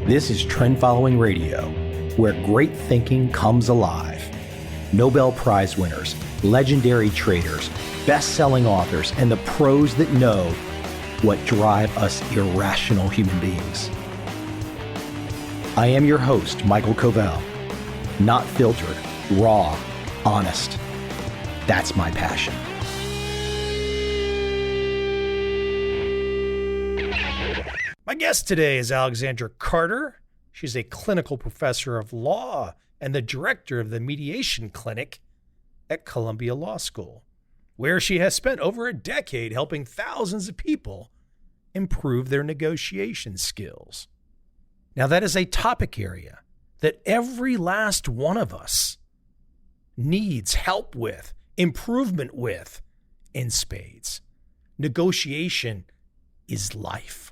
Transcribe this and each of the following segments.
This is Trend Following Radio, where great thinking comes alive. Nobel Prize winners, legendary traders, best-selling authors, and the pros that know what drive us irrational human beings. I am your host, MICHAEL COVEL. Not filtered, raw, honest. That's my passion. My guest today is Alexandra Carter. She's a clinical professor of law and the director of the Mediation Clinic at Columbia Law School, where she has spent over a decade helping thousands of people improve their negotiation skills. Now, that is a topic area that every last one of us needs help with, improvement with, in spades. Negotiation is life.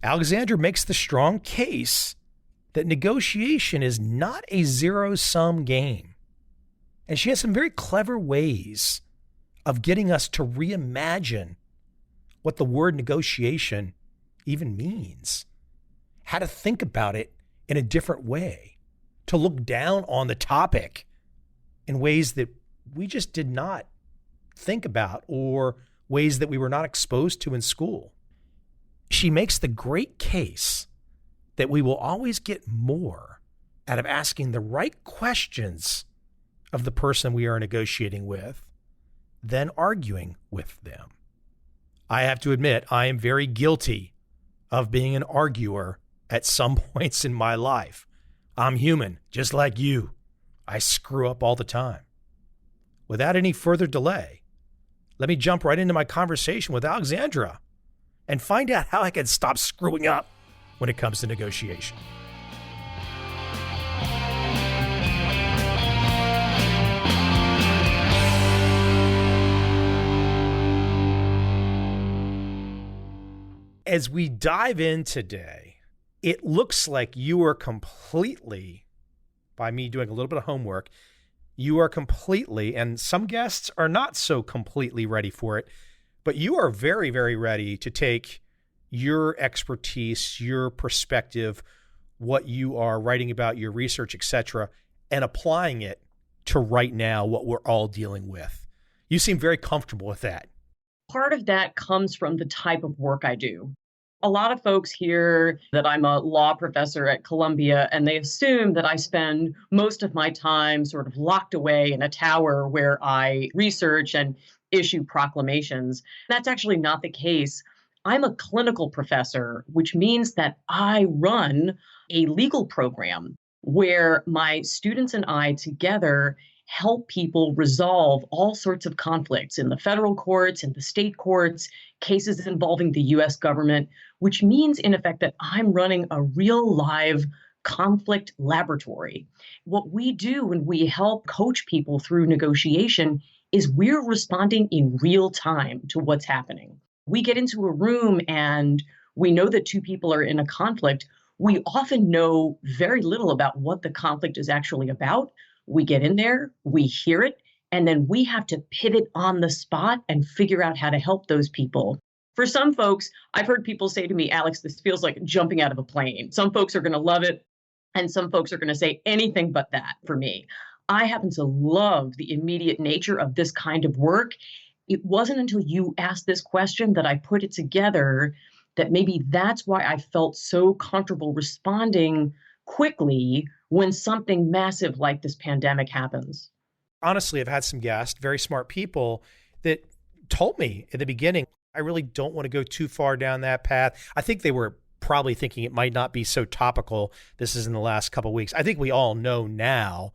Alexandra makes the strong case that negotiation is not a zero-sum game. And she has some very clever ways of getting us to reimagine what the word negotiation even means, how to think about it in a different way, to look down on the topic in ways that we just did not think about or ways that we were not exposed to in school. She makes the great case that we will always get more out of asking the right questions of the person we are negotiating with than arguing with them. I have to admit, I am very guilty of being an arguer at some points in my life. I'm human, just like you. I screw up all the time. Without any further delay, let me jump right into my conversation with Alexandra and find out how I can stop screwing up when it comes to negotiation. As we dive in today, it looks like you are completely, by me doing a little bit of homework, you are completely, and some guests are not so completely ready for it, but you are very, very ready to take your expertise, your perspective, what you are writing about, your research, etc., and applying it to right now what we're all dealing with. You seem very comfortable with that. Part of that comes from the type of work I do. A lot of folks hear that I'm a law professor at Columbia, and they assume that I spend most of my time sort of locked away in a tower where I research and issue proclamations. That's actually not the case. I'm a clinical professor, which means that I run a legal program where my students and I together help people resolve all sorts of conflicts in the federal courts, in the state courts, cases involving the U.S. government, which means, in effect, that I'm running a real live conflict laboratory. What we do when we help coach people through negotiation is we're responding in real time to what's happening. We get into a room and we know that two people are in a conflict. We often know very little about what the conflict is actually about. We get in there, we hear it, and then we have to pivot on the spot and figure out how to help those people. For some folks, I've heard people say to me, Alex, this feels like jumping out of a plane. Some folks are going to love it, and some folks are going to say anything but that for me. I happen to love the immediate nature of this kind of work. It wasn't until you asked this question that I put it together that maybe that's why I felt so comfortable responding quickly when something massive like this pandemic happens. Honestly, I've had some guests, very smart people, that told me at the beginning, I really don't want to go too far down that path. I think they were probably thinking it might not be so topical. This is in the last couple of weeks. I think we all know now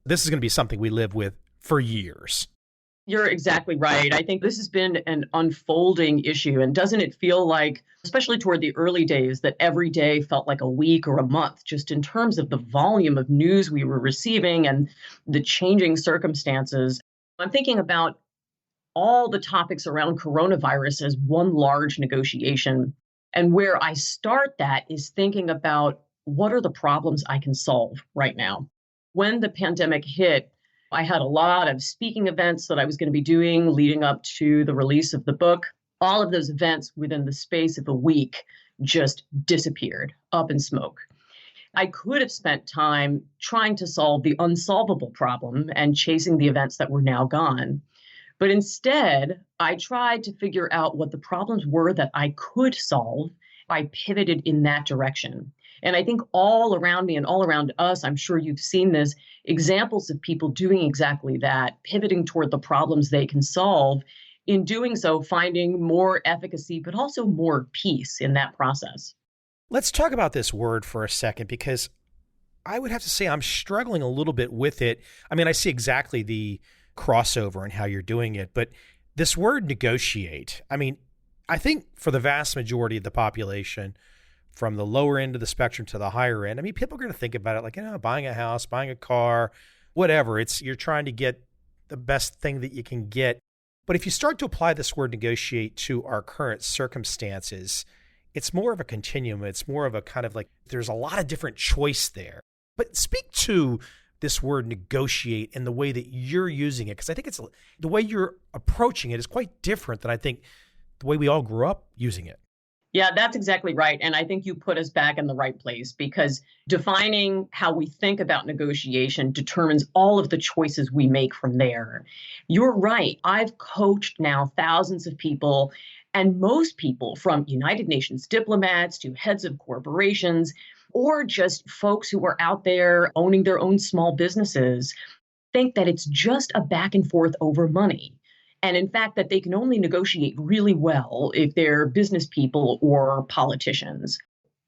this is going to be something we live with for years. You're exactly right. I think this has been an unfolding issue. And doesn't it feel like, especially toward the early days, that every day felt like a week or a month, just in terms of the volume of news we were receiving and the changing circumstances? I'm thinking about all the topics around coronavirus as one large negotiation. And where I start that is thinking about what are the problems I can solve right now. When the pandemic hit, I had a lot of speaking events that I was going to be doing leading up to the release of the book. All of those events within the space of a week just disappeared up in smoke. I could have spent time trying to solve the unsolvable problem and chasing the events that were now gone. But instead, I tried to figure out what the problems were that I could solve. I pivoted in that direction. And I think all around me and all around us, I'm sure you've seen this, examples of people doing exactly that, pivoting toward the problems they can solve. In doing so, finding more efficacy, but also more peace in that process. Let's talk about this word for a second, because I would have to say I'm struggling a little bit with it. I mean, I see exactly the crossover and how you're doing it, but this word negotiate, I mean, I think for the vast majority of the population, from the lower end of the spectrum to the higher end, I mean, people are going to think about it like, buying a house, buying a car, whatever. You're trying to get the best thing that you can get. But if you start to apply this word negotiate to our current circumstances, it's more of a continuum. It's more of a kind of like there's a lot of different choice there. But speak to this word negotiate and the way that you're using it, because I think it's the way you're approaching it is quite different than I think the way we all grew up using it. Yeah, that's exactly right. And I think you put us back in the right place, because defining how we think about negotiation determines all of the choices we make from there. You're right. I've coached now thousands of people, and most people, from United Nations diplomats to heads of corporations, or just folks who are out there owning their own small businesses, think that it's just a back and forth over money. And in fact, that they can only negotiate really well if they're business people or politicians.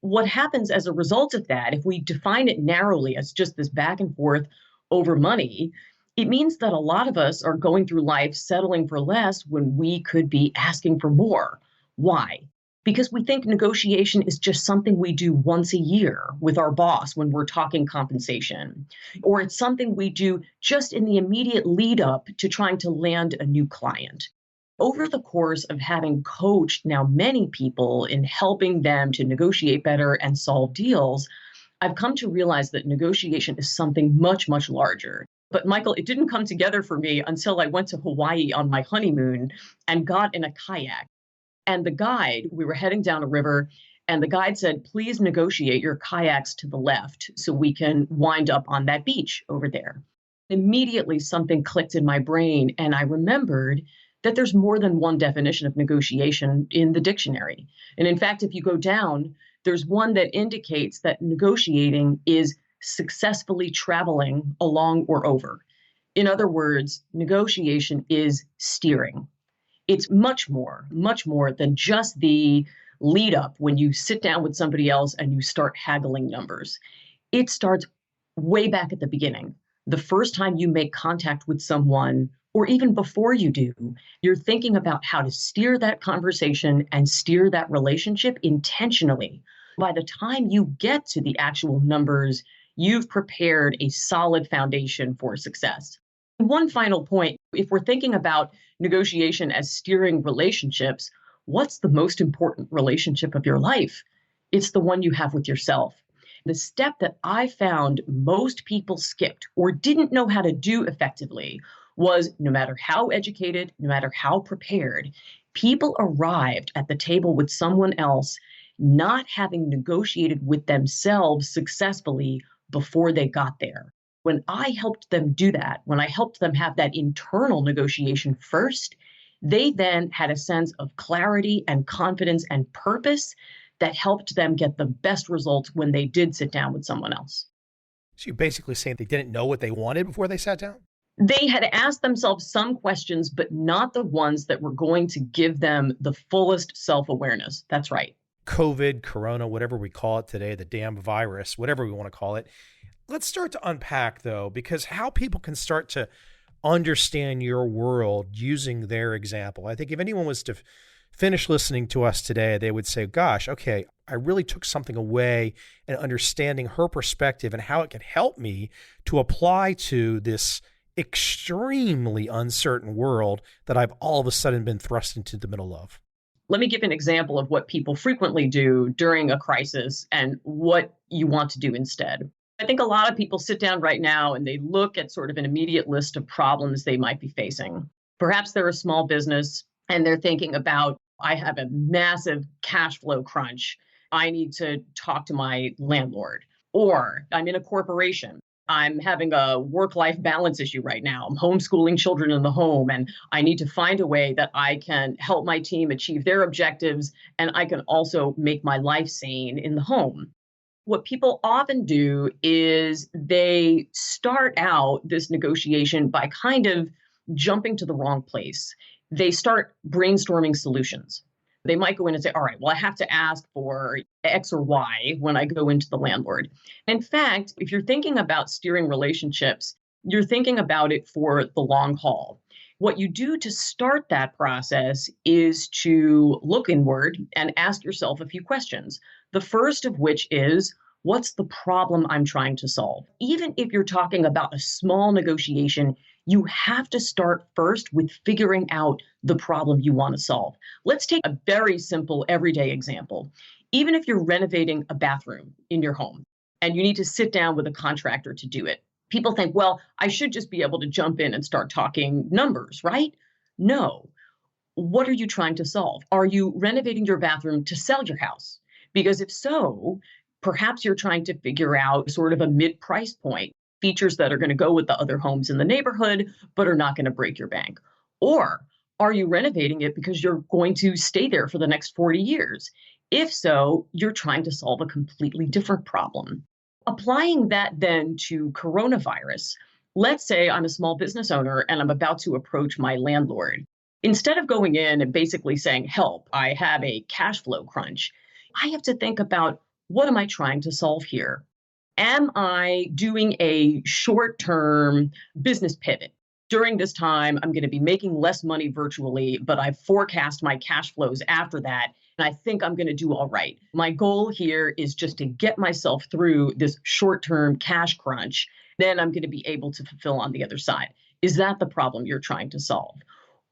What happens as a result of that, if we define it narrowly as just this back and forth over money, it means that a lot of us are going through life settling for less when we could be asking for more. Why? Because we think negotiation is just something we do once a year with our boss when we're talking compensation, or it's something we do just in the immediate lead up to trying to land a new client. Over the course of having coached now many people in helping them to negotiate better and solve deals, I've come to realize that negotiation is something much, much larger. But Michael, it didn't come together for me until I went to Hawaii on my honeymoon and got in a kayak. And the guide, we were heading down a river, and the guide said, please negotiate your kayaks to the left so we can wind up on that beach over there. Immediately, something clicked in my brain, and I remembered that there's more than one definition of negotiation in the dictionary. And in fact, if you go down, there's one that indicates that negotiating is successfully traveling along or over. In other words, negotiation is steering. It's much more than just the lead up when you sit down with somebody else and you start haggling numbers. It starts way back at the beginning. The first time you make contact with someone, or even before you do, you're thinking about how to steer that conversation and steer that relationship intentionally. By the time you get to the actual numbers, you've prepared a solid foundation for success. One final point, if we're thinking about negotiation as steering relationships, what's the most important relationship of your life? It's the one you have with yourself. The step that I found most people skipped or didn't know how to do effectively was, no matter how educated, no matter how prepared, people arrived at the table with someone else not having negotiated with themselves successfully before they got there. When I helped them do that, when I helped them have that internal negotiation first, they then had a sense of clarity and confidence and purpose that helped them get the best results when they did sit down with someone else. So you're basically saying they didn't know what they wanted before they sat down? They had asked themselves some questions, but not the ones that were going to give them the fullest self-awareness. That's right. COVID, Corona, whatever we call it today, the damn virus, whatever we want to call it. Let's start to unpack, though, because how people can start to understand your world using their example. I think if anyone was to finish listening to us today, they would say, gosh, okay, I really took something away in understanding her perspective and how it can help me to apply to this extremely uncertain world that I've all of a sudden been thrust into the middle of. Let me give an example of what people frequently do during a crisis and what you want to do instead. I think a lot of people sit down right now and they look at sort of an immediate list of problems they might be facing. Perhaps they're a small business and they're thinking about, I have a massive cash flow crunch. I need to talk to my landlord. Or I'm in a corporation. I'm having a work-life balance issue right now. I'm homeschooling children in the home, and I need to find a way that I can help my team achieve their objectives, and I can also make my life sane in the home. What people often do is they start out this negotiation by kind of jumping to the wrong place. They start brainstorming solutions. They might go in and say, all right, well, I have to ask for X or Y when I go into the landlord. In fact, if you're thinking about steering relationships, you're thinking about it for the long haul. What you do to start that process is to look inward and ask yourself a few questions. The first of which is, what's the problem I'm trying to solve? Even if you're talking about a small negotiation, you have to start first with figuring out the problem you want to solve. Let's take a very simple everyday example. Even if you're renovating a bathroom in your home and you need to sit down with a contractor to do it, people think, well, I should just be able to jump in and start talking numbers, right? No. What are you trying to solve? Are you renovating your bathroom to sell your house? Because if so, perhaps you're trying to figure out sort of a mid-price point, features that are going to go with the other homes in the neighborhood, but are not going to break your bank. Or are you renovating it because you're going to stay there for the next 40 years? If so, you're trying to solve a completely different problem. Applying that then to coronavirus, let's say I'm a small business owner and I'm about to approach my landlord. Instead of going in and basically saying, help, I have a cash flow crunch, I have to think about, what am I trying to solve here? Am I doing a short-term business pivot? During this time, I'm going to be making less money virtually, but I've forecast my cash flows after that, and I think I'm going to do all right. My goal here is just to get myself through this short-term cash crunch. Then I'm going to be able to fulfill on the other side. Is that the problem you're trying to solve?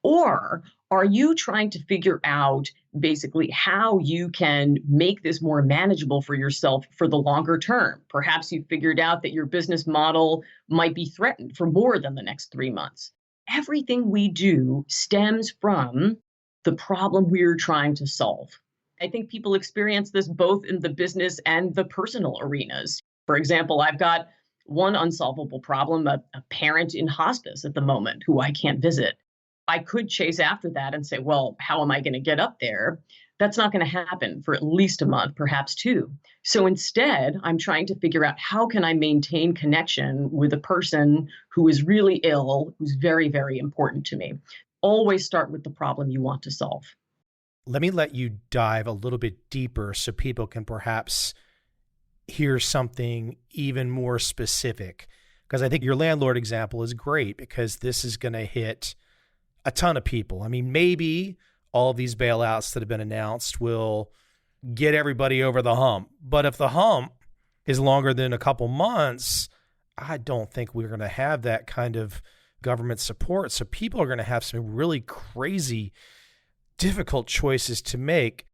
Or are you trying to figure out basically how you can make this more manageable for yourself for the longer term? Perhaps you figured out that your business model might be threatened for more than the next 3 months. Everything we do stems from the problem we're trying to solve. I think people experience this both in the business and the personal arenas. For example, I've got one unsolvable problem, a parent in hospice at the moment who I can't visit. I could chase after that and say, well, how am I going to get up there? That's not going to happen for at least a month, perhaps 2. So instead, I'm trying to figure out how can I maintain connection with a person who is really ill, who's very, very important to me. Always start with the problem you want to solve. Let me let you dive a little bit deeper so people can perhaps hear something even more specific. Because I think your landlord example is great because this is going to hit a ton of people. I mean, maybe all of these bailouts that have been announced will get everybody over the hump. But if the hump is longer than a couple months, I don't think we're going to have that kind of government support. So people are going to have some really crazy, difficult choices to make.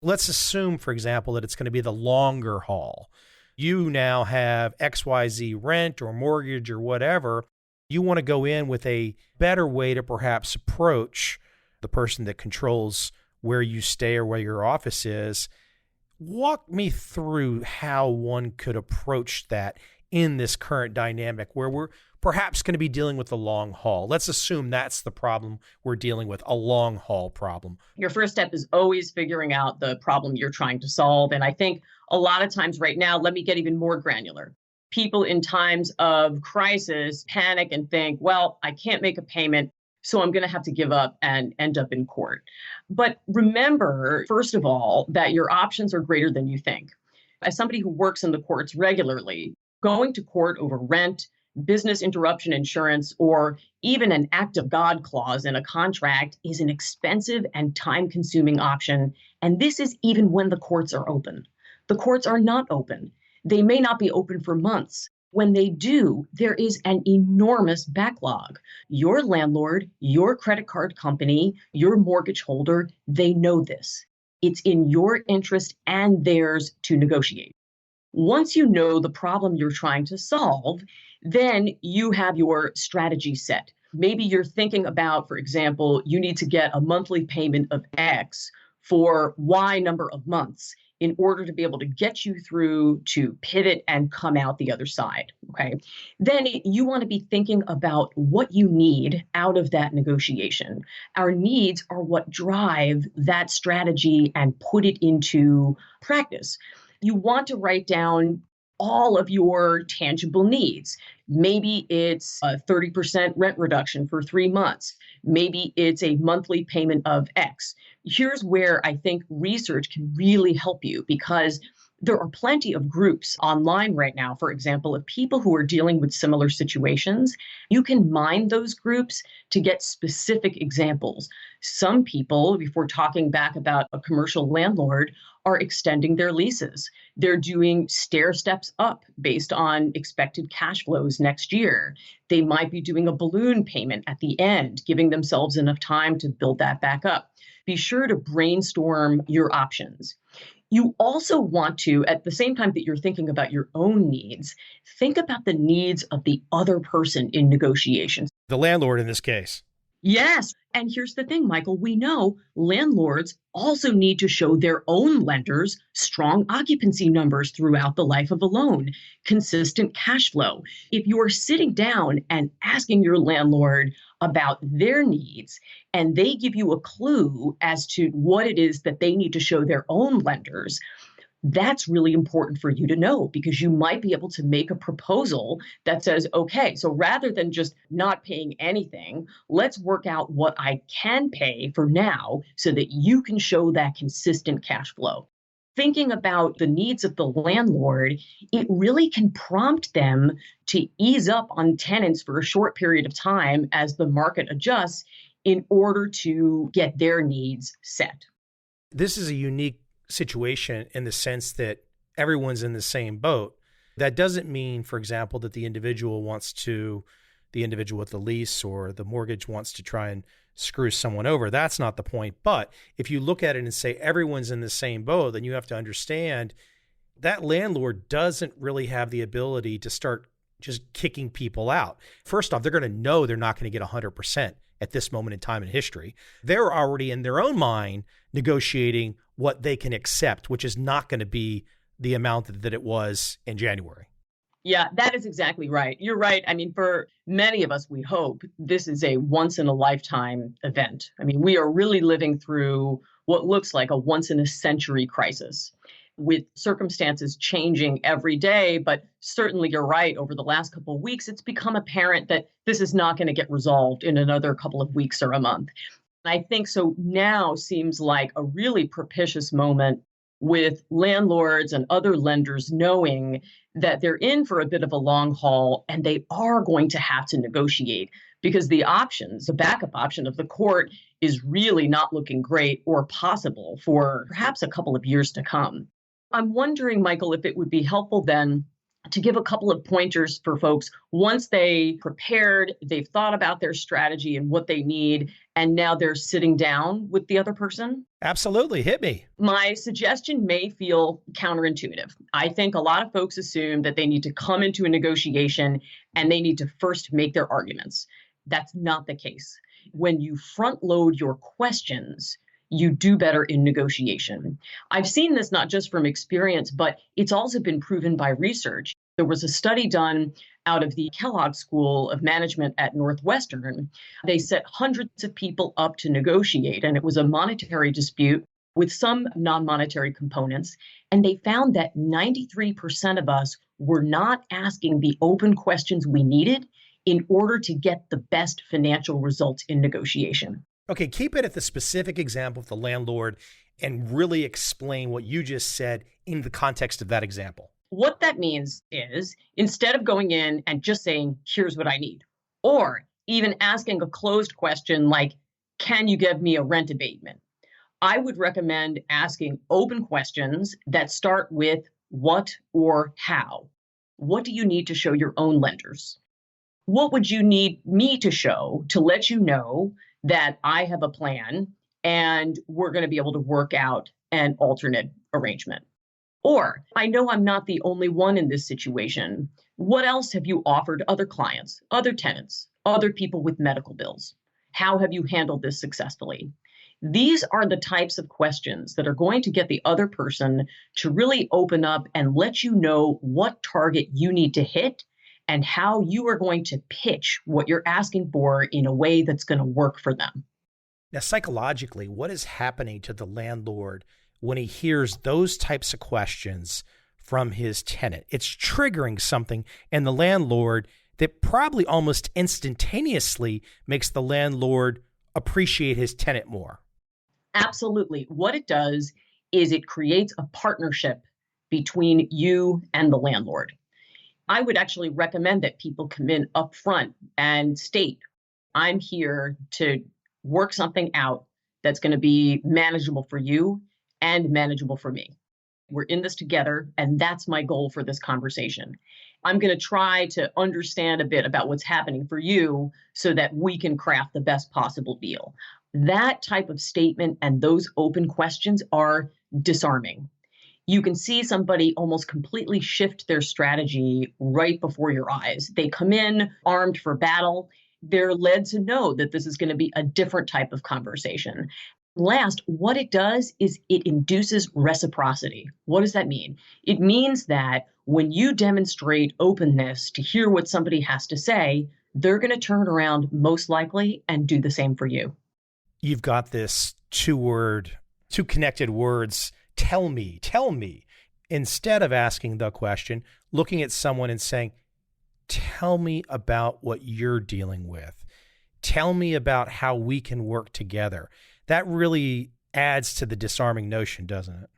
Let's assume, for example, that it's going to be the longer haul. You now have XYZ rent or mortgage or whatever. You want to go in with a better way to perhaps approach the person that controls where you stay or where your office is. Walk me through how one could approach that in this current dynamic where we're perhaps going to be dealing with the long haul. Let's assume that's the problem we're dealing with, a long haul problem. Your first step is always figuring out the problem you're trying to solve. And I think a lot of times right now, let me get even more granular. People in times of crisis panic and think, well, I can't make a payment, so I'm going to have to give up and end up in court. But remember, first of all, that your options are greater than you think. As somebody who works in the courts regularly, going to court over rent, business interruption insurance, or even an act of God clause in a contract is an expensive and time-consuming option. And this is even when the courts are open. The courts are not open. They may not be open for months. When they do, there is an enormous backlog. Your landlord, your credit card company, your mortgage holder, they know this. It's in your interest and theirs to negotiate. Once you know the problem you're trying to solve, then you have your strategy set. Maybe you're thinking about, for example, you need to get a monthly payment of X for Y number of months. in order to be able to get you through to pivot and come out the other side. Okay. Then you want to be thinking about what you need out of that negotiation. Our needs are what drive that strategy and put it into practice. You want to write down all of your tangible needs. Maybe it's a 30% rent reduction for 3 months. Maybe it's a monthly payment of X. Here's where I think research can really help you, because there are plenty of groups online right now, for example, of people who are dealing with similar situations. You can mine those groups to get specific examples. Some people, if we're talking back about a commercial landlord, are extending their leases. They're doing stair steps up based on expected cash flows next year. They might be doing a balloon payment at the end, giving themselves enough time to build that back up. Be sure to brainstorm your options. You also want to, at the same time that you're thinking about your own needs, think about the needs of the other person in negotiations. The landlord in this case. Yes. And here's the thing, Michael, we know landlords also need to show their own lenders strong occupancy numbers throughout the life of a loan, consistent cash flow. If you're sitting down and asking your landlord about their needs, and they give you a clue as to what it is that they need to show their own lenders, that's really important for you to know, because you might be able to make a proposal that says, okay, so rather than just not paying anything, let's work out what I can pay for now so that you can show that consistent cash flow. Thinking about the needs of the landlord, it really can prompt them to ease up on tenants for a short period of time as the market adjusts in order to get their needs set. This is a unique situation in the sense that everyone's in the same boat. That doesn't mean, for example, that the individual with the lease or the mortgage wants to try and screw someone over. That's not the point. But if you look at it and say everyone's in the same boat, then you have to understand that landlord doesn't really have the ability to start just kicking people out. First off, they're going to know they're not going to get 100% at this moment in time in history. They're already in their own mind negotiating what they can accept, which is not going to be the amount that it was in January. Yeah, that is exactly right. You're right. I mean, for many of us, we hope this is a once in a lifetime event. I mean, we are really living through what looks like a once in a century crisis, with circumstances changing every day. But certainly you're right. Over the last couple of weeks, it's become apparent that this is not going to get resolved in another couple of weeks or a month. I think so now seems like a really propitious moment, with landlords and other lenders knowing that they're in for a bit of a long haul and they are going to have to negotiate, because the backup option of the court is really not looking great or possible for perhaps a couple of years to come. I'm wondering, Michael, if it would be helpful then to give a couple of pointers for folks once they prepared, they've thought about their strategy and what they need, and now they're sitting down with the other person. Absolutely. Hit me. My suggestion may feel counterintuitive. I think a lot of folks assume that they need to come into a negotiation and they need to first make their arguments. That's not the case. When you front load your questions, you do better in negotiation. I've seen this not just from experience, but it's also been proven by research. There was a study done out of the Kellogg School of Management at Northwestern. They set hundreds of people up to negotiate, and it was a monetary dispute with some non-monetary components. And they found that 93% of us were not asking the open questions we needed in order to get the best financial results in negotiation. Okay, keep it at the specific example of the landlord and really explain what you just said in the context of that example. What that means is, instead of going in and just saying, here's what I need, or even asking a closed question like, can you give me a rent abatement? I would recommend asking open questions that start with what or how. What do you need to show your own lenders? What would you need me to show to let you know that I have a plan and we're going to be able to work out an alternate arrangement? Or, I know I'm not the only one in this situation. What else have you offered other clients, other tenants, other people with medical bills? How have you handled this successfully? These are the types of questions that are going to get the other person to really open up and let you know what target you need to hit and how you are going to pitch what you're asking for in a way that's going to work for them. Now, psychologically, what is happening to the landlord when he hears those types of questions from his tenant? It's triggering something in the landlord that probably almost instantaneously makes the landlord appreciate his tenant more. Absolutely. What it does is it creates a partnership between you and the landlord. I would actually recommend that people come in up front and state, I'm here to work something out that's going to be manageable for you and manageable for me. We're in this together, and that's my goal for this conversation. I'm going to try to understand a bit about what's happening for you so that we can craft the best possible deal. That type of statement and those open questions are disarming. You can see somebody almost completely shift their strategy right before your eyes. They come in armed for battle. They're led to know that this is going to be a different type of conversation. Last, what it does is it induces reciprocity. What does that mean? It means that when you demonstrate openness to hear what somebody has to say, they're going to turn around most likely and do the same for you. You've got this two connected words, tell me, instead of asking the question, looking at someone and saying, tell me about what you're dealing with. Tell me about how we can work together. That really adds to the disarming notion, doesn't it?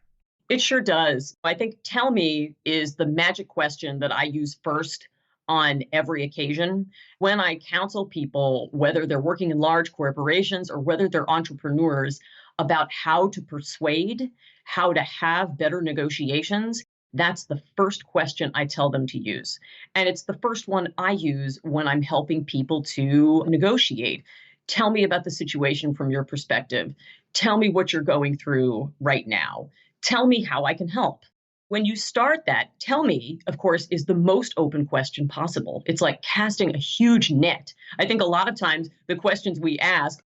It sure does. I think tell me is the magic question that I use first on every occasion. When I counsel people, whether they're working in large corporations or whether they're entrepreneurs, about how to persuade, how to have better negotiations, that's the first question I tell them to use. And it's the first one I use when I'm helping people to negotiate. Tell me about the situation from your perspective. Tell me what you're going through right now. Tell me how I can help. When you start that, tell me, of course, is the most open question possible. It's like casting a huge net. I think a lot of times the questions we ask,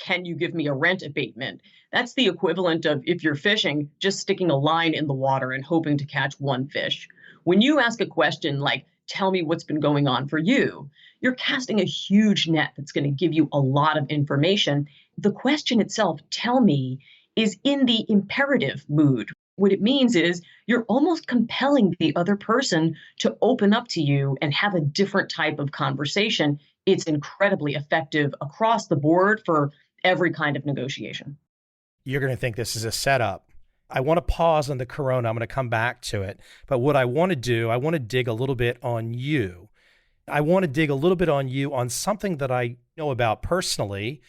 can you give me a rent abatement? That's the equivalent of, if you're fishing, just sticking a line in the water and hoping to catch one fish. When you ask a question like, tell me what's been going on for you, you're casting a huge net that's going to give you a lot of information. The question itself, tell me, is in the imperative mood. What it means is you're almost compelling the other person to open up to you and have a different type of conversation. It's incredibly effective across the board for every kind of negotiation. You're going to think this is a setup. I want to pause on the corona. I'm going to come back to it. But what I want to do, I want to dig a little bit on you. I want to dig a little bit on you on something that I know about personally.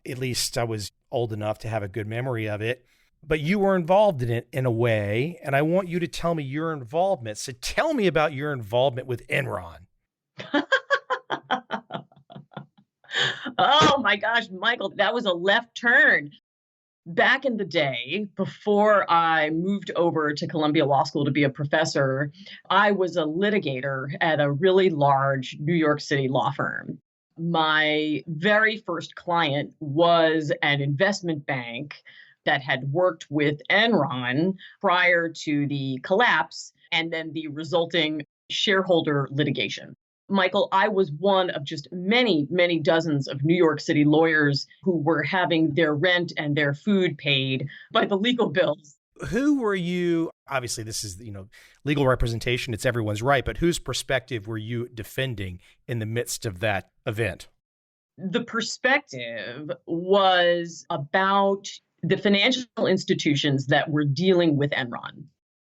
At least I was old enough to have a good memory of it. But you were involved in it in a way, and I want you to tell me your involvement. So tell me about your involvement with Enron. Oh my gosh, Michael, that was a left turn. Back in the day, before I moved over to Columbia Law School to be a professor, I was a litigator at a really large New York City law firm. My very first client was an investment bank that had worked with Enron prior to the collapse and then the resulting shareholder litigation. Michael, I was one of just many, many dozens of New York City lawyers who were having their rent and their food paid by the legal bills. Who were you? Obviously, this is, legal representation. It's everyone's right. But whose perspective were you defending in the midst of that event? The perspective was about the financial institutions that were dealing with Enron.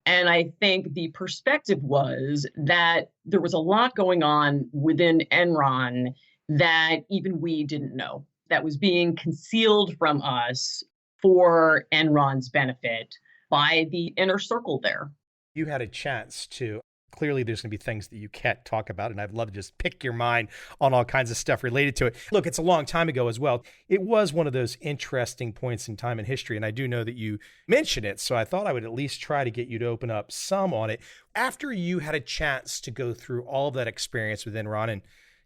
And I think the perspective was that there was a lot going on within Enron that even we didn't know, that was being concealed from us for Enron's benefit by the inner circle there. You had a chance to. Clearly, there's going to be things that you can't talk about, and I'd love to just pick your mind on all kinds of stuff related to it. Look, it's a long time ago as well. It was one of those interesting points in time in history, and I do know that you mentioned it, so I thought I would at least try to get you to open up some on it. After you had a chance to go through all of that experience with Enron,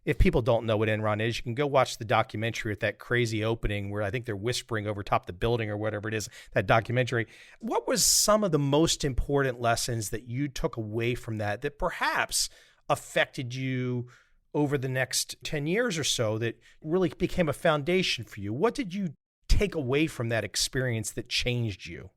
If people don't know what Enron is, you can go watch the documentary with that crazy opening where I think they're whispering over top the building or whatever it is, that documentary. What was some of the most important lessons that you took away from that perhaps affected you over the next 10 years or so that really became a foundation for you? What did you take away from that experience that changed you?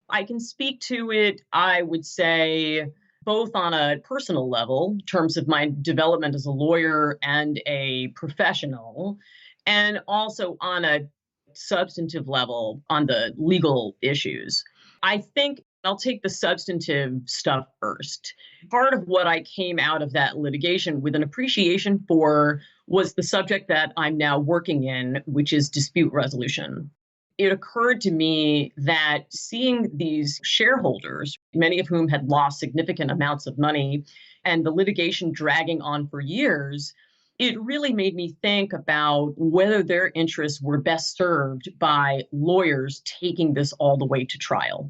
I can speak to it, I would say, both on a personal level, in terms of my development as a lawyer and a professional, and also on a substantive level on the legal issues. I think I'll take the substantive stuff first. Part of what I came out of that litigation with an appreciation for was the subject that I'm now working in, which is dispute resolution. It occurred to me that seeing these shareholders, many of whom had lost significant amounts of money, and the litigation dragging on for years, it really made me think about whether their interests were best served by lawyers taking this all the way to trial.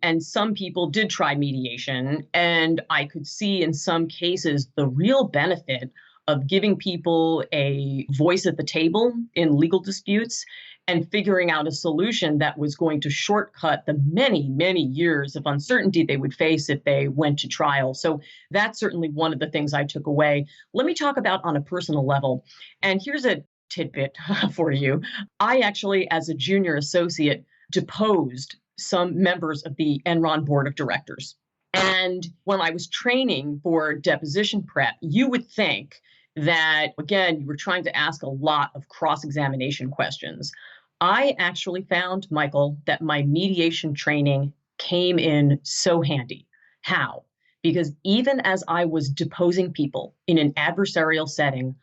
And some people did try mediation, and I could see in some cases the real benefit of giving people a voice at the table in legal disputes and figuring out a solution that was going to shortcut the many, many years of uncertainty they would face if they went to trial. So that's certainly one of the things I took away. Let me talk about on a personal level. And here's a tidbit for you. I actually, as a junior associate, deposed some members of the Enron board of directors. And when I was training for deposition prep, you would think that, again, you were trying to ask a lot of cross-examination questions. I actually found, Michael, that my mediation training came in so handy. How? Because even as I was deposing people in an adversarial setting,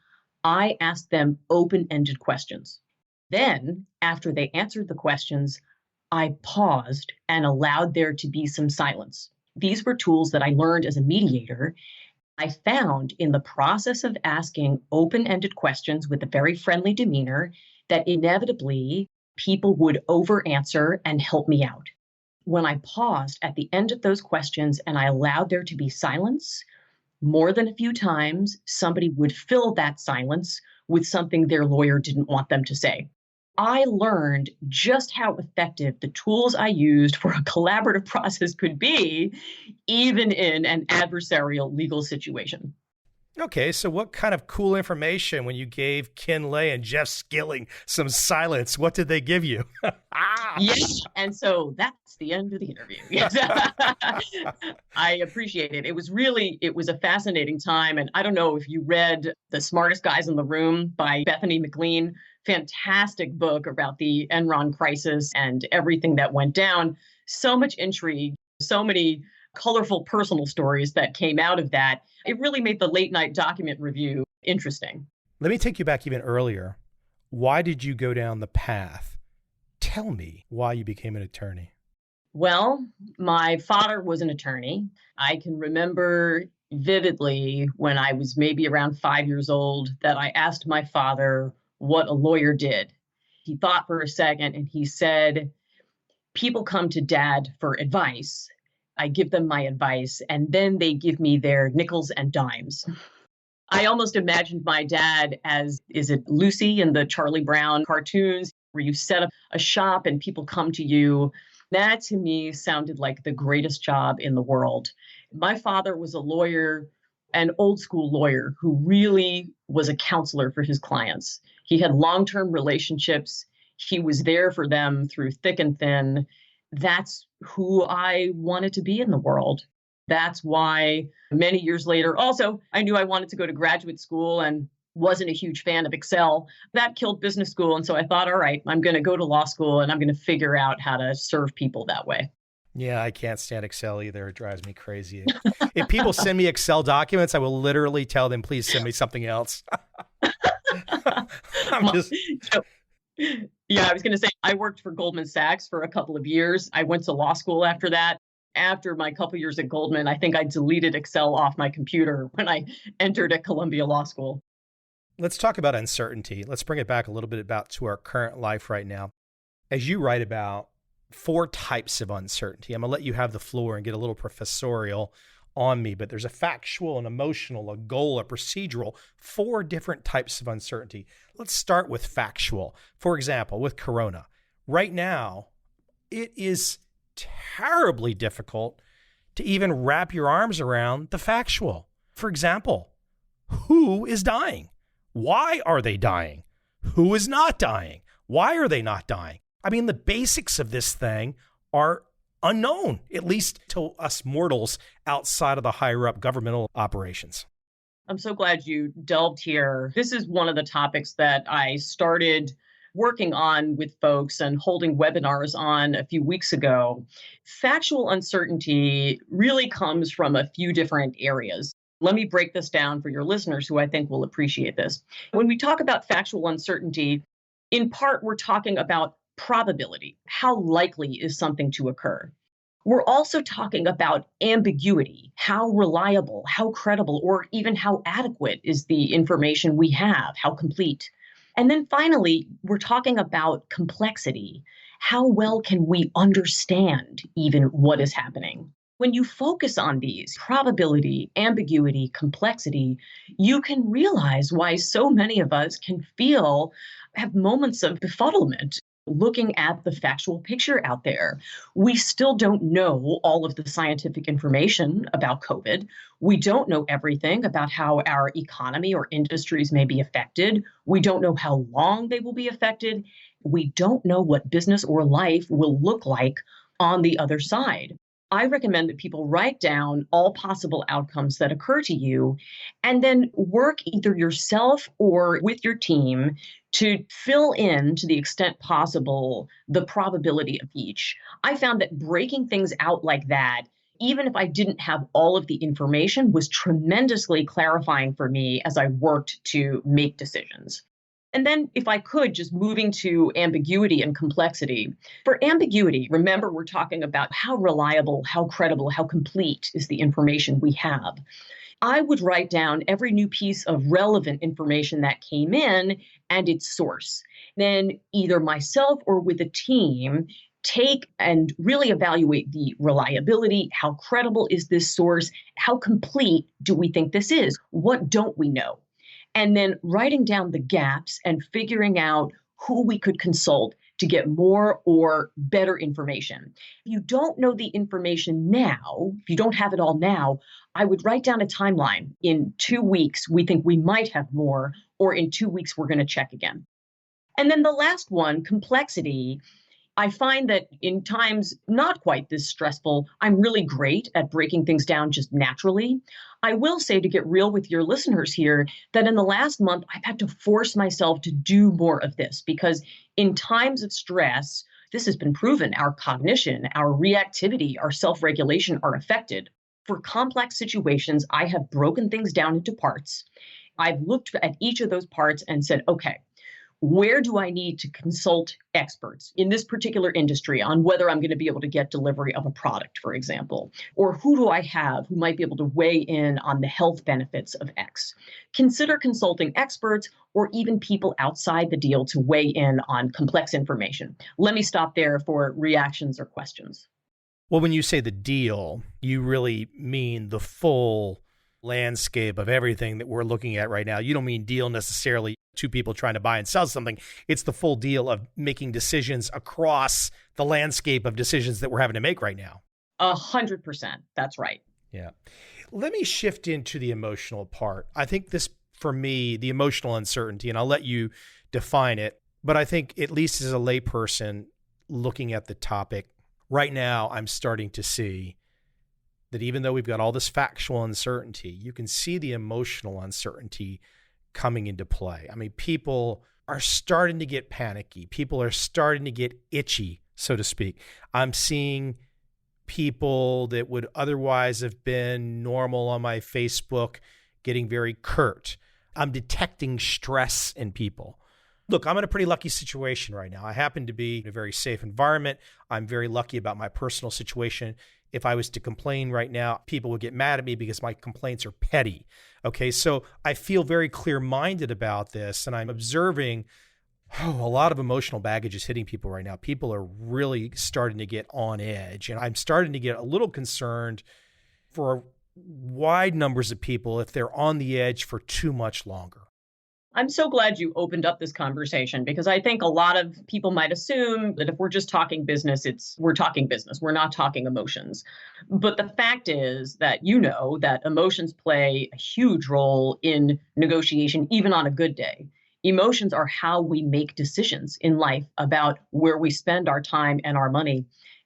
I asked them open-ended questions. Then, after they answered the questions, I paused and allowed there to be some silence. These were tools that I learned as a mediator. I found in the process of asking open-ended questions with a very friendly demeanor that inevitably people would over-answer and help me out. When I paused at the end of those questions and I allowed there to be silence, more than a few times, somebody would fill that silence with something their lawyer didn't want them to say. I learned just how effective the tools I used for a collaborative process could be, even in an adversarial legal situation. Okay, so what kind of cool information when you gave Ken Lay and Jeff Skilling some silence? What did they give you? Yes, and so that's the end of the interview. Yes. I appreciate it. It was a fascinating time. And I don't know if you read The Smartest Guys in the Room by Bethany McLean. Fantastic book about the Enron crisis and everything that went down. So much intrigue, so many colorful personal stories that came out of that. It really made the late night document review interesting. Let me take you back even earlier. Why did you go down the path? Tell me why you became an attorney. Well, my father was an attorney. I can remember vividly when I was maybe around 5 years old that I asked my father what a lawyer did. He thought for a second and he said, "People come to Dad for advice. I give them my advice, and then they give me their nickels and dimes." I almost imagined my dad as, is it Lucy in the Charlie Brown cartoons, where you set up a shop and people come to you. That to me sounded like the greatest job in the world. My father was a lawyer, an old school lawyer who really was a counselor for his clients. He had long-term relationships. He was there for them through thick and thin. That's who I wanted to be in the world. That's why many years later, also, I knew I wanted to go to graduate school and wasn't a huge fan of Excel. That killed business school. And so I thought, all right, I'm going to go to law school and I'm going to figure out how to serve people that way. Yeah, I can't stand Excel either. It drives me crazy. If people send me Excel documents, I will literally tell them, please send me something else. Yeah, I was going to say, I worked for Goldman Sachs for a couple of years. I went to law school after that. After my couple years at Goldman, I think I deleted Excel off my computer when I entered at Columbia Law School. Let's talk about uncertainty. Let's bring it back a little bit about to our current life right now. As you write about 4 types of uncertainty, I'm going to let you have the floor and get a little professorial on me, but there's a factual, an emotional, a goal, a procedural, 4 different types of uncertainty. Let's start with factual. For example, with Corona. Right now, it is terribly difficult to even wrap your arms around the factual. For example, who is dying? Why are they dying? Who is not dying? Why are they not dying? I mean, the basics of this thing are unknown, at least to us mortals outside of the higher up governmental operations. I'm so glad you delved here. This is one of the topics that I started working on with folks and holding webinars on a few weeks ago. Factual uncertainty really comes from a few different areas. Let me break this down for your listeners who I think will appreciate this. When we talk about factual uncertainty, in part, we're talking about probability. How likely is something to occur? We're also talking about ambiguity. How reliable, how credible, or even how adequate is the information we have? How complete? And then finally, we're talking about complexity. How well can we understand even what is happening? When you focus on these, probability, ambiguity, complexity, you can realize why so many of us can have moments of befuddlement looking at the factual picture out there. We still don't know all of the scientific information about COVID. We don't know everything about how our economy or industries may be affected. We don't know how long they will be affected. We don't know what business or life will look like on the other side. I recommend that people write down all possible outcomes that occur to you and then work either yourself or with your team to fill in, to the extent possible, the probability of each. I found that breaking things out like that, even if I didn't have all of the information, was tremendously clarifying for me as I worked to make decisions. And then if I could, just moving to ambiguity and complexity. For ambiguity, remember, we're talking about how reliable, how credible, how complete is the information we have. I would write down every new piece of relevant information that came in and its source. Then either myself or with a team, take and really evaluate the reliability. How credible is this source? How complete do we think this is? What don't we know? And then writing down the gaps and figuring out who we could consult to get more or better information. If you don't know the information now, if you don't have it all now, I would write down a timeline. In 2 weeks, we think we might have more, or in 2 weeks, we're going to check again. And then the last one, complexity. I find that in times not quite this stressful, I'm really great at breaking things down just naturally. I will say, to get real with your listeners here, that in the last month, I've had to force myself to do more of this because in times of stress, this has been proven, our cognition, our reactivity, our self-regulation are affected. For complex situations, I have broken things down into parts. I've looked at each of those parts and said, okay, where do I need to consult experts in this particular industry on whether I'm going to be able to get delivery of a product, for example? Or who do I have who might be able to weigh in on the health benefits of X? Consider consulting experts or even people outside the deal to weigh in on complex information. Let me stop there for reactions or questions. Well, when you say the deal, you really mean the full landscape of everything that we're looking at right now. You don't mean deal necessarily two people trying to buy and sell something. It's the full deal of making decisions across the landscape of decisions that we're having to make right now. 100%. That's right. Yeah. Let me shift into the emotional part. I think this, for me, the emotional uncertainty, and I'll let you define it, but I think at least as a layperson looking at the topic, right now I'm starting to see that even though we've got all this factual uncertainty, you can see the emotional uncertainty coming into play. I mean, people are starting to get panicky. People are starting to get itchy, so to speak. I'm seeing people that would otherwise have been normal on my Facebook getting very curt. I'm detecting stress in people. Look, I'm in a pretty lucky situation right now. I happen to be in a very safe environment. I'm very lucky about my personal situation. If I was to complain right now, people would get mad at me because my complaints are petty. Okay, so I feel very clear-minded about this, and I'm observing a lot of emotional baggage is hitting people right now. People are really starting to get on edge, and I'm starting to get a little concerned for wide numbers of people if they're on the edge for too much longer? I'm so glad you opened up this conversation because I think a lot of people might assume that if we're just talking business, we're talking business. We're not talking emotions. But the fact is that that emotions play a huge role in negotiation, even on a good day. Emotions are how we make decisions in life about where we spend our time and our money.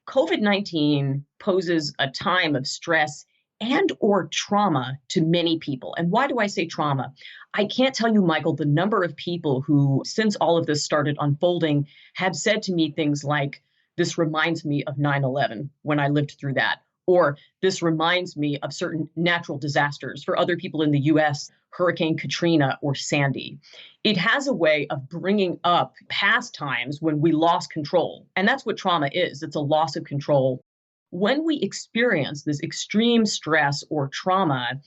COVID-19 poses a time of stress and or trauma to many people. And why do I say trauma? I can't tell you, Michael, the number of people who, since all of this started unfolding, have said to me things like, this reminds me of 9/11 when I lived through that. Or this reminds me of certain natural disasters. For other people in the US, Hurricane Katrina or Sandy. It has a way of bringing up past times when we lost control. And that's what trauma is. It's a loss of control. When we experience this extreme stress or trauma,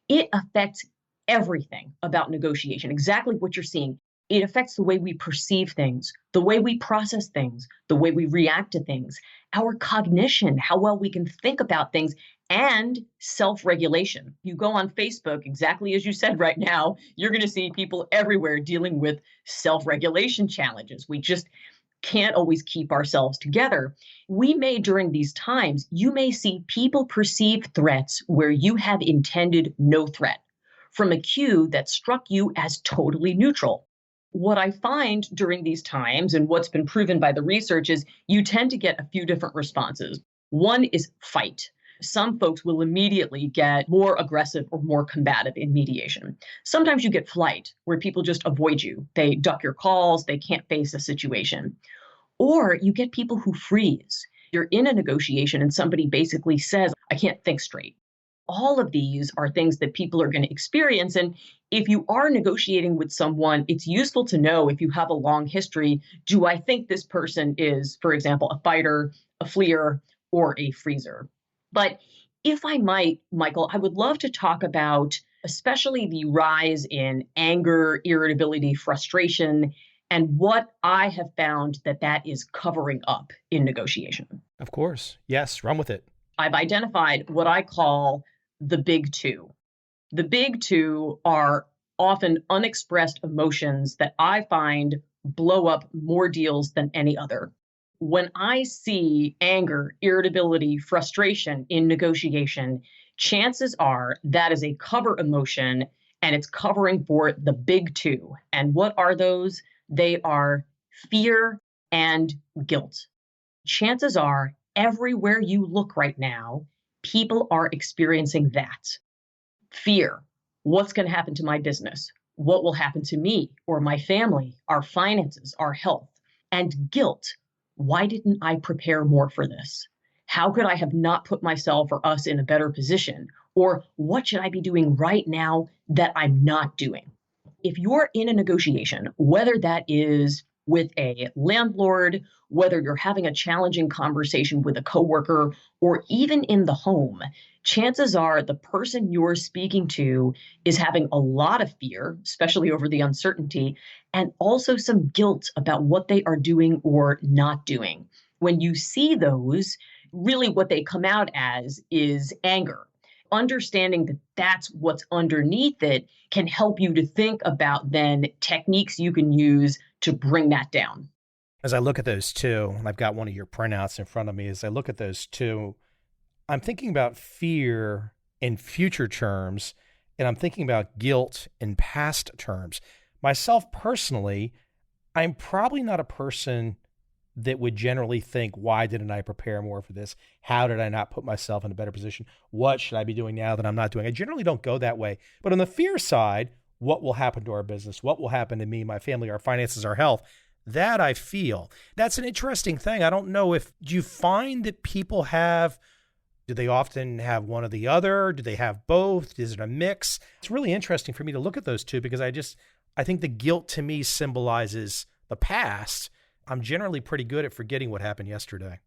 it affects everything about negotiation, exactly what you're seeing. It affects the way we perceive things, the way we process things, the way we react to things, our cognition, how well we can think about things, and self-regulation. You go on Facebook, exactly as you said right now, you're going to see people everywhere dealing with self-regulation challenges. We just can't always keep ourselves together. During these times, you may see people perceive threats where you have intended no threat from a cue that struck you as totally neutral. What I find during these times, and what's been proven by the research, is you tend to get a few different responses. One is fight. Some folks will immediately get more aggressive or more combative in mediation. Sometimes you get flight, where people just avoid you. They duck your calls, they can't face a situation. Or you get people who freeze. You're in a negotiation and somebody basically says, I can't think straight. All of these are things that people are going to experience. And if you are negotiating with someone, it's useful to know, if you have a long history, do I think this person is, for example, a fighter, a fleer, or a freezer? But if I might, Michael, I would love to talk about especially the rise in anger, irritability, frustration, and what I have found that is covering up in negotiation. Of course. Yes, run with it. I've identified what I call the big two. The big two are often unexpressed emotions that I find blow up more deals than any other. When I see anger, irritability, frustration in negotiation, chances are that is a cover emotion and it's covering for the big two. And what are those? They are fear and guilt. Chances are everywhere you look right now, people are experiencing that. Fear. What's going to happen to my business? What will happen to me or my family, our finances, our health? And guilt. Why didn't I prepare more for this? How could I have not put myself or us in a better position? Or what should I be doing right now that I'm not doing? If you're in a negotiation, whether that is with a landlord, whether you're having a challenging conversation with a coworker, or even in the home, chances are the person you're speaking to is having a lot of fear, especially over the uncertainty, and also some guilt about what they are doing or not doing. When you see those, really what they come out as is anger. Understanding that that's what's underneath it can help you to think about then techniques you can use to bring that down. As I look at those two, and I've got one of your printouts in front of me, as I look at those two, I'm thinking about fear in future terms, and I'm thinking about guilt in past terms. Myself personally, I'm probably not a person that would generally think, why didn't I prepare more for this? How did I not put myself in a better position? What should I be doing now that I'm not doing? I generally don't go that way. But on the fear side, what will happen to our business? What will happen to me, my family, our finances, our health? That I feel. That's an interesting thing. I don't know do you find that people do they often have one or the other? Do they have both? Is it a mix? It's really interesting for me to look at those two because I think the guilt to me symbolizes the past. I'm generally pretty good at forgetting what happened yesterday.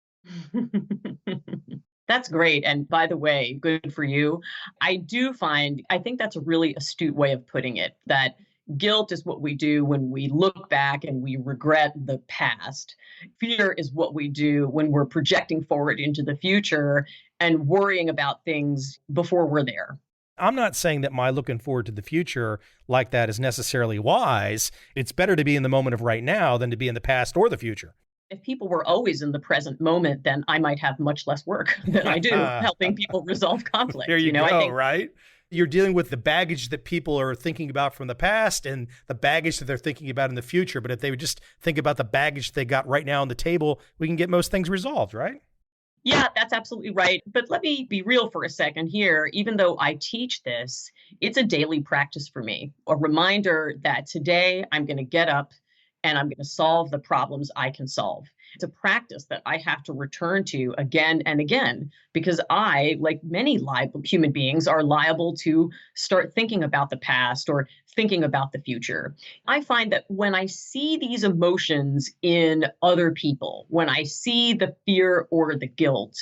That's great. And by the way, good for you. I think that's a really astute way of putting it, that Guilt is what we do when we look back and we regret the past. Fear is what we do when we're projecting forward into the future and worrying about things before we're there. I'm not saying that my looking forward to the future like that is necessarily wise. It's better to be in the moment of right now than to be in the past or the future. If people were always in the present moment, then I might have much less work than I do helping people resolve conflict. There you go, I think, right? You're dealing with the baggage that people are thinking about from the past and the baggage that they're thinking about in the future. But if they would just think about the baggage they got right now on the table, we can get most things resolved, right? Yeah, that's absolutely right. But let me be real for a second here. Even though I teach this, it's a daily practice for me. A reminder that today I'm going to get up and I'm going to solve the problems I can solve. It's a practice that I have to return to again and again, because I, like many human beings, are liable to start thinking about the past or thinking about the future. I find that when I see these emotions in other people, when I see the fear or the guilt,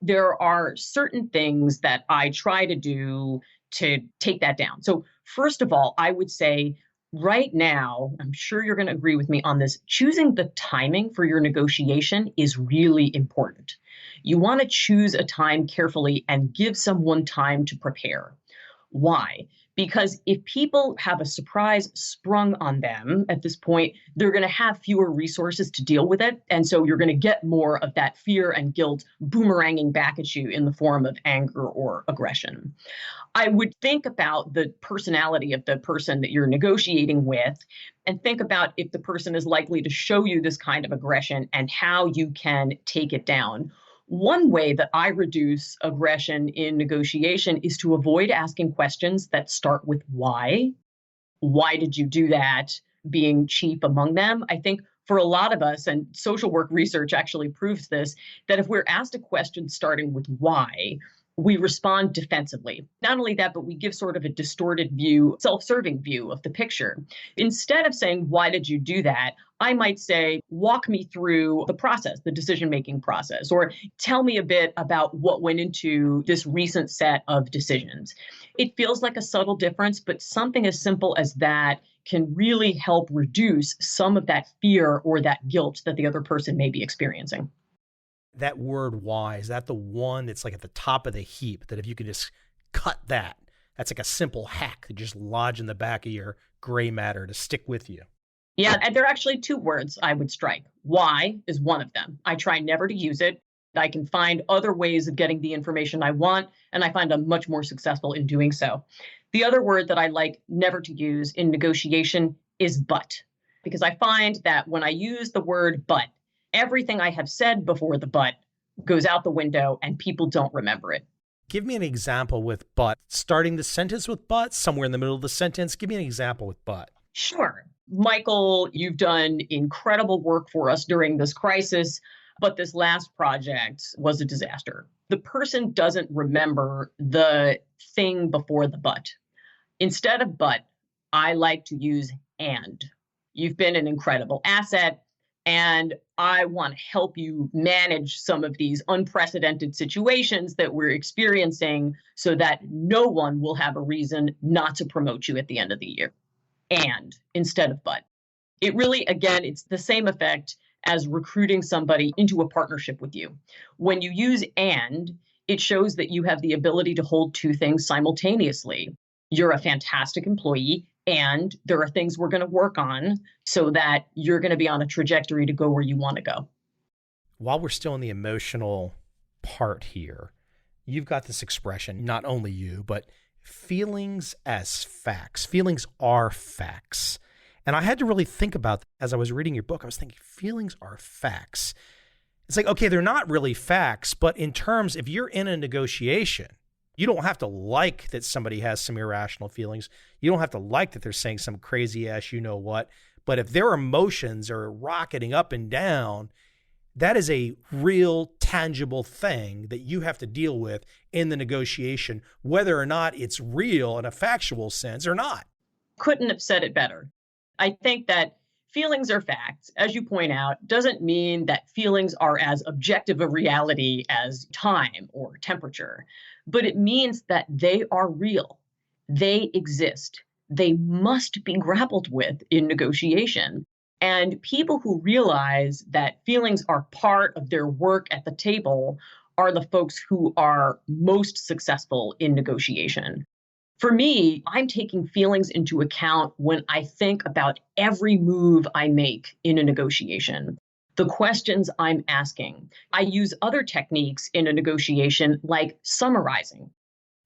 there are certain things that I try to do to take that down. So first of all, I would say, right now, I'm sure you're going to agree with me on this, choosing the timing for your negotiation is really important. You want to choose a time carefully and give someone time to prepare. Why? Because if people have a surprise sprung on them at this point, they're going to have fewer resources to deal with it. And so you're going to get more of that fear and guilt boomeranging back at you in the form of anger or aggression. I would think about the personality of the person that you're negotiating with and think about if the person is likely to show you this kind of aggression and how you can take it down. One way that I reduce aggression in negotiation is to avoid asking questions that start with why. Why did you do that? Being chief among them. I think for a lot of us, and social work research actually proves this, that if we're asked a question starting with why, we respond defensively. Not only that, but we give sort of a distorted view, self-serving view of the picture. Instead of saying, why did you do that? I might say, walk me through the process, the decision-making process, or tell me a bit about what went into this recent set of decisions. It feels like a subtle difference, but something as simple as that can really help reduce some of that fear or that guilt that the other person may be experiencing. That word why, is that the one that's like at the top of the heap, that if you could just cut that, that's like a simple hack that just lodge in the back of your gray matter to stick with you? Yeah, and there are actually two words I would strike. Why is one of them. I try never to use it. I can find other ways of getting the information I want, and I find I'm much more successful in doing so. The other word that I like never to use in negotiation is but, because I find that when I use the word but, everything I have said before the but goes out the window and people don't remember it. Give me an example with but. Starting the sentence with but, somewhere in the middle of the sentence. Give me an example with but. Sure. Michael, you've done incredible work for us during this crisis, but this last project was a disaster. The person doesn't remember the thing before the but. Instead of but, I like to use and. You've been an incredible asset, and I want to help you manage some of these unprecedented situations that we're experiencing so that no one will have a reason not to promote you at the end of the year. And instead of but. It really, again, it's the same effect as recruiting somebody into a partnership with you. When you use and, it shows that you have the ability to hold two things simultaneously. You're a fantastic employee, and there are things we're going to work on so that you're going to be on a trajectory to go where you want to go. While we're still in the emotional part here, you've got this expression, not only you, but feelings as facts. Feelings are facts. And I had to really think about that as I was reading your book. I was thinking, feelings are facts. It's like, okay, they're not really facts, but in terms, if you're in a negotiation, you don't have to like that somebody has some irrational feelings. You don't have to like that they're saying some crazy ass you know what. But if their emotions are rocketing up and down, that is a real tangible thing that you have to deal with in the negotiation, whether or not it's real in a factual sense or not. Couldn't have said it better. I think that feelings are facts, as you point out, doesn't mean that feelings are as objective a reality as time or temperature, but it means that they are real. They exist. they must be grappled with in negotiation. And people who realize that feelings are part of their work at the table are the folks who are most successful in negotiation. For me, I'm taking feelings into account when I think about every move I make in a negotiation, the questions I'm asking. I use other techniques in a negotiation like summarizing.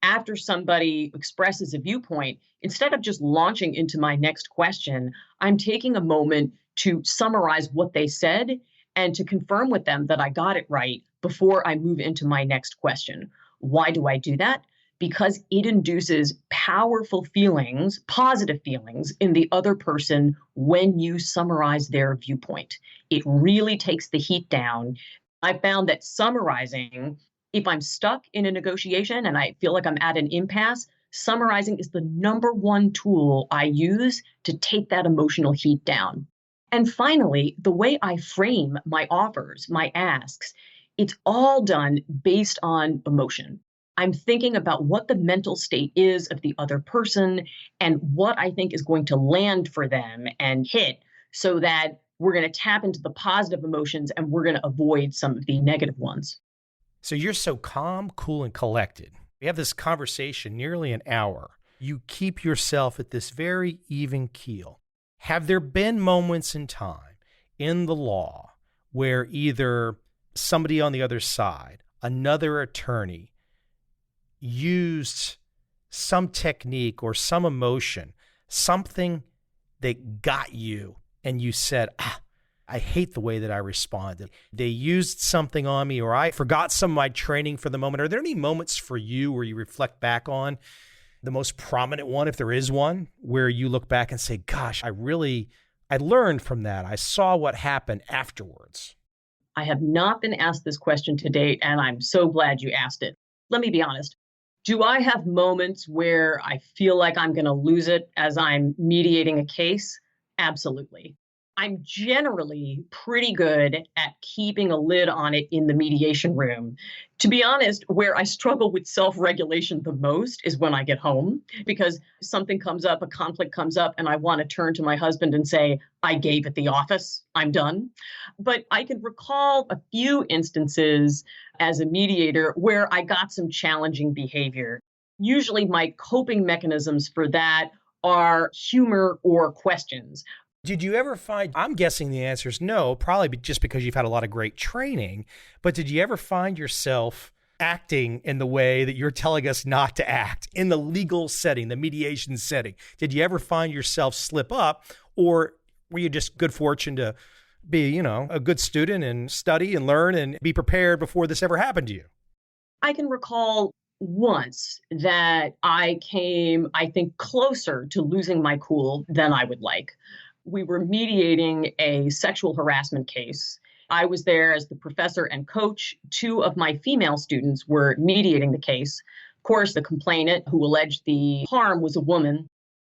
After somebody expresses a viewpoint, instead of just launching into my next question, I'm taking a moment to summarize what they said and to confirm with them that I got it right before I move into my next question. Why do I do that? Because it induces powerful feelings, positive feelings in the other person when you summarize their viewpoint. It really takes the heat down. I found that summarizing, if I'm stuck in a negotiation and I feel like I'm at an impasse, summarizing is the number one tool I use to take that emotional heat down. And finally, the way I frame my offers, my asks, it's all done based on emotion. I'm thinking about what the mental state is of the other person and what I think is going to land for them and hit so that we're going to tap into the positive emotions and we're going to avoid some of the negative ones. So you're so calm, cool, and collected. We have this conversation nearly an hour. You keep yourself at this very even keel. Have there been moments in time in the law where either somebody on the other side, another attorney, used some technique or some emotion, something that got you, and you said, I hate the way that I responded. They used something on me, or I forgot some of my training for the moment. Are there any moments for you where you reflect back on the most prominent one, if there is one, where you look back and say, gosh, I learned from that. I saw what happened afterwards? I have not been asked this question to date, and I'm so glad you asked it. Let me be honest. Do I have moments where I feel like I'm going to lose it as I'm mediating a case? Absolutely. I'm generally pretty good at keeping a lid on it in the mediation room. To be honest, where I struggle with self-regulation the most is when I get home, because something comes up, a conflict comes up, and I want to turn to my husband and say, I gave at the office, I'm done. But I can recall a few instances as a mediator where I got some challenging behavior. Usually my coping mechanisms for that are humor or questions. Did you ever find, I'm guessing the answer is no, probably just because you've had a lot of great training, but did you ever find yourself acting in the way that you're telling us not to act in the legal setting, the mediation setting? Did you ever find yourself slip up, or were you just good fortune to be, a good student and study and learn and be prepared before this ever happened to you? I can recall once that I came, I think, closer to losing my cool than I would like. We were mediating a sexual harassment case. I was there as the professor and coach. Two of my female students were mediating the case. Of course, the complainant who alleged the harm was a woman,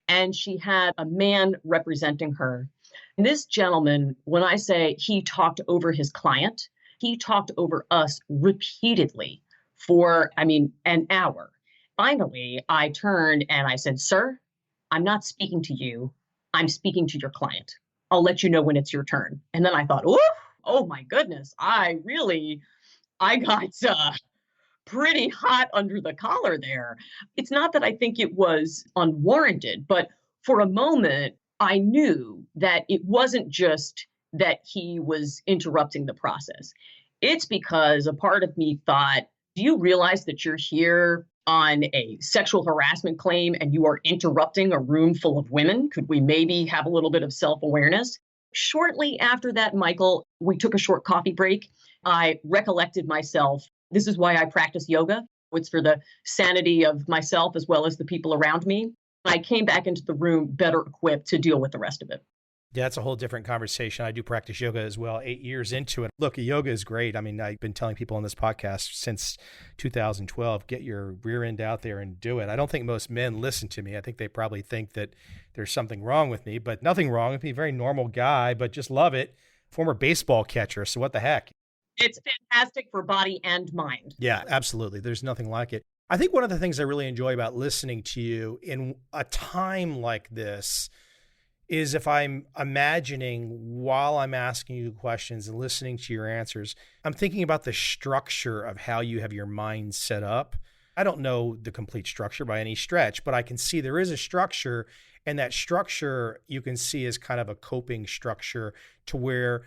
and she had a man representing her. And this gentleman, when I say he talked over his client, he talked over us repeatedly for, an hour. Finally, I turned and I said, sir, I'm not speaking to you. I'm speaking to your client. I'll let you know when it's your turn. And then I thought, oh my goodness, I got pretty hot under the collar there. It's not that I think it was unwarranted, but for a moment, I knew that it wasn't just that he was interrupting the process. It's because a part of me thought, do you realize that you're here on a sexual harassment claim and you are interrupting a room full of women? Could we maybe have a little bit of self-awareness? Shortly after that, Michael, we took a short coffee break. I recollected myself. This is why I practice yoga. It's for the sanity of myself as well as the people around me. I came back into the room better equipped to deal with the rest of it. Yeah, that's a whole different conversation. I do practice yoga as well, 8 years into it. Look, yoga is great. I've been telling people on this podcast since 2012, get your rear end out there and do it. I don't think most men listen to me. I think they probably think that there's something wrong with me, but nothing wrong with me. Very normal guy, but just love it. Former baseball catcher. So what the heck? It's fantastic for body and mind. Yeah, absolutely. There's nothing like it. I think one of the things I really enjoy about listening to you in a time like this is if I'm imagining while I'm asking you questions and listening to your answers, I'm thinking about the structure of how you have your mind set up. I don't know the complete structure by any stretch, but I can see there is a structure, and that structure you can see is kind of a coping structure to where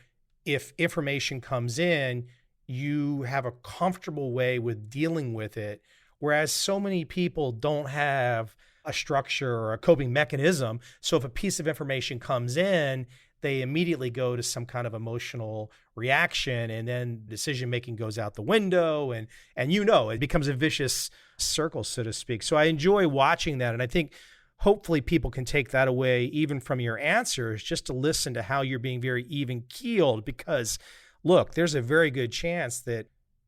if information comes in, you have a comfortable way with dealing with it. Whereas so many people don't have a structure or a coping mechanism. So if a piece of information comes in, they immediately go to some kind of emotional reaction, and then decision-making goes out the window, and it becomes a vicious circle, so to speak. So I enjoy watching that. And I think hopefully people can take that away even from your answers, just to listen to how you're being very even-keeled, because look, there's a very good chance that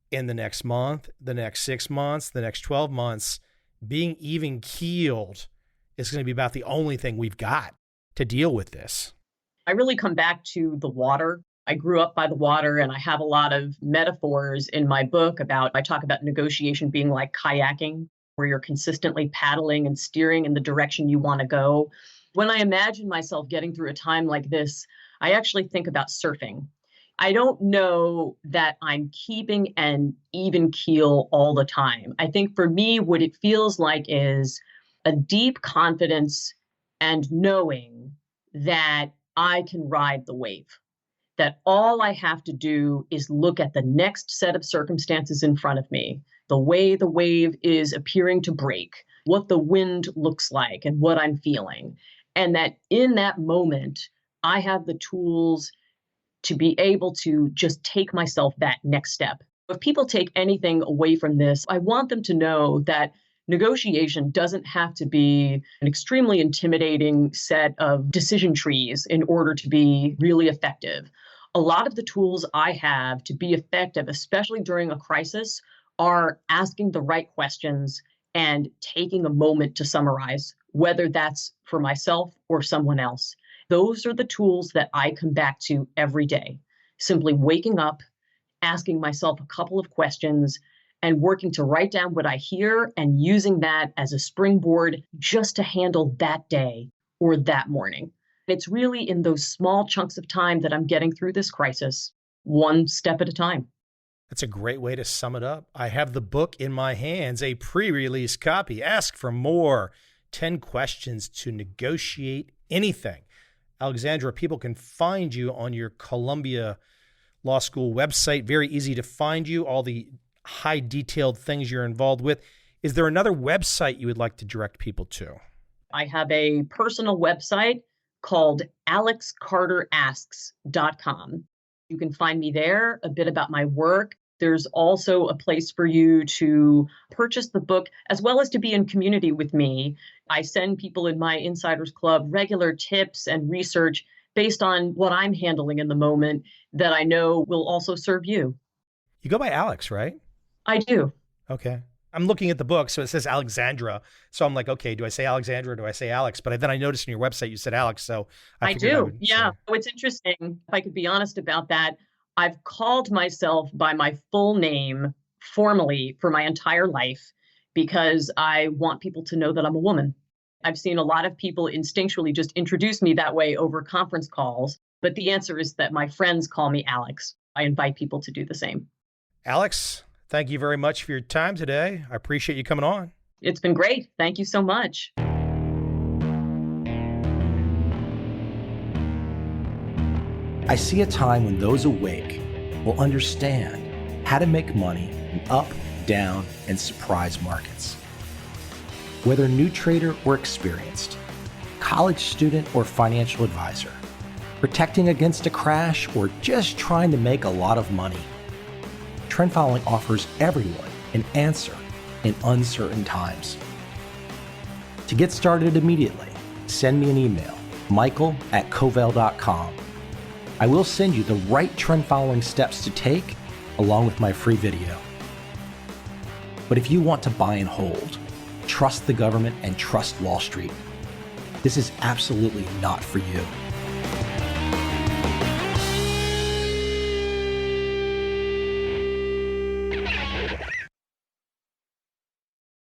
in the next month, the next 6 months, the next 12 months, being even-keeled is going to be about the only thing we've got to deal with this. I really come back to the water. I grew up by the water, and I have a lot of metaphors in my book I talk about negotiation being like kayaking, where you're consistently paddling and steering in the direction you want to go. When I imagine myself getting through a time like this, I actually think about surfing. I don't know that I'm keeping an even keel all the time. I think for me, what it feels like is a deep confidence and knowing that I can ride the wave, that all I have to do is look at the next set of circumstances in front of me, the way the wave is appearing to break, what the wind looks like, and what I'm feeling. And that in that moment, I have the tools to be able to just take myself that next step. If people take anything away from this, I want them to know that negotiation doesn't have to be an extremely intimidating set of decision trees in order to be really effective. A lot of the tools I have to be effective, especially during a crisis, are asking the right questions and taking a moment to summarize, whether that's for myself or someone else. Those are the tools that I come back to every day. Simply waking up, asking myself a couple of questions, and working to write down what I hear and using that as a springboard just to handle that day or that morning. It's really in those small chunks of time that I'm getting through this crisis, one step at a time. That's a great way to sum it up. I have the book in my hands, a pre-release copy. Ask for more. 10 questions to negotiate anything. Alexandra, people can find you on your Columbia Law School website. Very easy to find you, all the high detailed things you're involved with. Is there another website you would like to direct people to? I have a personal website called alexcarterasks.com. You can find me there, a bit about my work. There's also a place for you to purchase the book, as well as to be in community with me. I send people in my Insiders Club regular tips and research based on what I'm handling in the moment that I know will also serve you. You go by Alex, right? I do. Okay. I'm looking at the book, so it says Alexandra. So I'm like, okay, do I say Alexandra or do I say Alex? But then I noticed in your website you said Alex, so I do. Yeah. It's interesting. If I could be honest about that, I've called myself by my full name formally for my entire life because I want people to know that I'm a woman. I've seen a lot of people instinctually just introduce me that way over conference calls, but the answer is that my friends call me Alex. I invite people to do the same. Alex, thank you very much for your time today. I appreciate you coming on. It's been great. Thank you so much. I see a time when those awake will understand how to make money in up, down, and surprise markets. Whether new trader or experienced, college student or financial advisor, protecting against a crash or just trying to make a lot of money, trend following offers everyone an answer in uncertain times. To get started immediately, send me an email, michael@covel.com. I will send you the right trend following steps to take along with my free video. But if you want to buy and hold, trust the government and trust Wall Street, this is absolutely not for you.